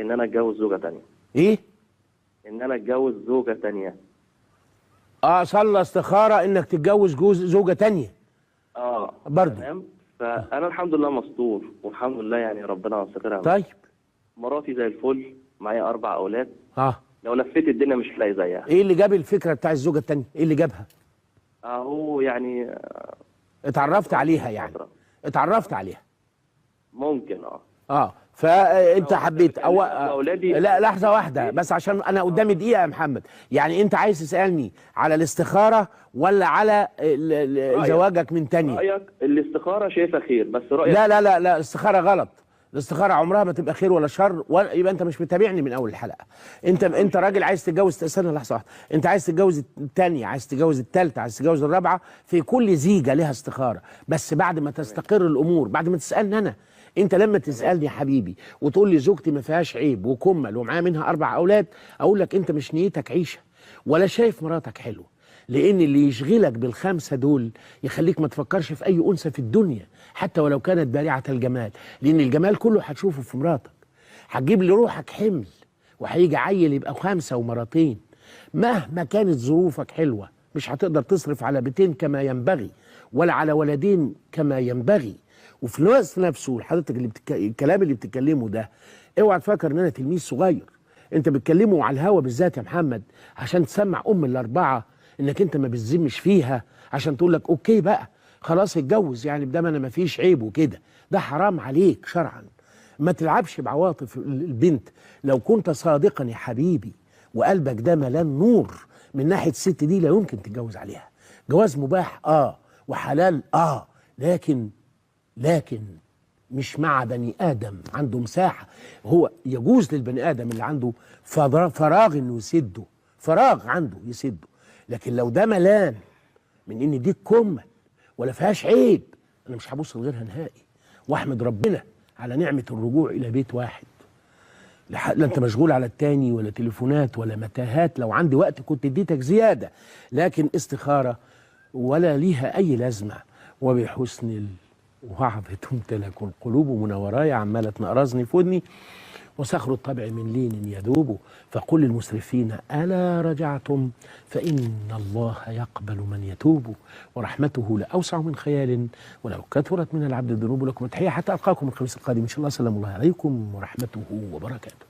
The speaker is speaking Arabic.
ان انا اتجوز زوجه تانية. ايه؟ ان انا اتجوز زوجه تانية. صلى استخاره انك تتجوز زوجه تانية. برضه تمام. فانا الحمد لله مستور، والحمد لله يعني ربنا سترها. طيب. مراتي زي الفل، معايا 4 اولاد. اه لو لفيت الدنيا مش هتلاقي زيها. ايه اللي جاب الفكره بتاع الزوجه التانية؟ ايه اللي جابها؟ هو يعني اتعرفت عليها يعني؟ اتعرفت عليها ممكن. فانت حبيت اولادي. لا لحظه واحده بس، عشان انا قدامي دقيقه يا محمد. يعني انت عايز تسالني على الاستخاره ولا على زواجك من تانية؟ رايك الاستخاره شايفها خير، بس رايك لا لا لا لا، الاستخاره غلط. الاستخاره عمرها ما تبقى خير ولا شر، يبقى انت مش متابعني من اول الحلقه. انت راجل عايز تتجوز، استنى لحظه واحده. انت عايز تتجوز الثانيه، عايز تتجوز الثالثه، عايز تتجوز الرابعه، في كل زيجه لها استخاره، بس بعد ما تستقر الامور، بعد ما تسالني انا. انت لما تسالني يا حبيبي وتقول لي زوجتي ما فيهاش عيب وكمل ومعاها منها 4 اولاد، اقول لك انت مش نيتك عيشه ولا شايف مراتك حلوه. لان اللي يشغلك بال5 دول يخليك ما تفكرش في اي انثى في الدنيا، حتى ولو كانت بارعه الجمال، لان الجمال كله هتشوفه في مراتك. هتجيب لروحك حمل، وهيجي عيل يبقى 5 ومراتين. مهما كانت ظروفك حلوه مش هتقدر تصرف على بيتين كما ينبغي، ولا على ولدين كما ينبغي. وفي الوقت نفسه حضرتك الكلام اللي بتتكلمه ده، اوعى تفكر ان انا تلميذ صغير. انت بتكلمه على الهوا بالذات يا محمد عشان تسمع ال4 انك انت ما بتذمش فيها، عشان تقول لك اوكي بقى خلاص اتجوز، يعني بدام انا ما فيش عيب وكده. ده حرام عليك شرعا. ما تلعبش بعواطف البنت. لو كنت صادقا يا حبيبي وقلبك ده ملان نور من ناحيه الست دي، لا يمكن تتجوز عليها. جواز مباح وحلال لكن مش مع بني ادم عنده مساحه. هو يجوز للبني ادم اللي عنده فراغ انه يسده، فراغ عنده يسده. لكن لو ده ملان من ان دي كمل ولا فيهاش عيب، انا مش هبص لغيرها نهائي. واحمد ربنا على نعمه الرجوع الى بيت واحد. لا انت مشغول على التاني ولا تليفونات ولا متاهات. لو عندي وقت كنت اديتك زياده، لكن ولا ليها اي لازمه. وبحسن الوعظ تمتلك القلوب، منوراي عماله تنقرزني في ودني، وصخر الطبع من لين يذوب. فقل للمسرفين ألا رجعتم فإن الله يقبل من يتوب، ورحمته لأوسع من خيال ولو كثرت من العبد الذنوب. لكم التحية حتى ألقاكم الخميس القادم إن شاء الله. سلام الله عليكم ورحمته وبركاته.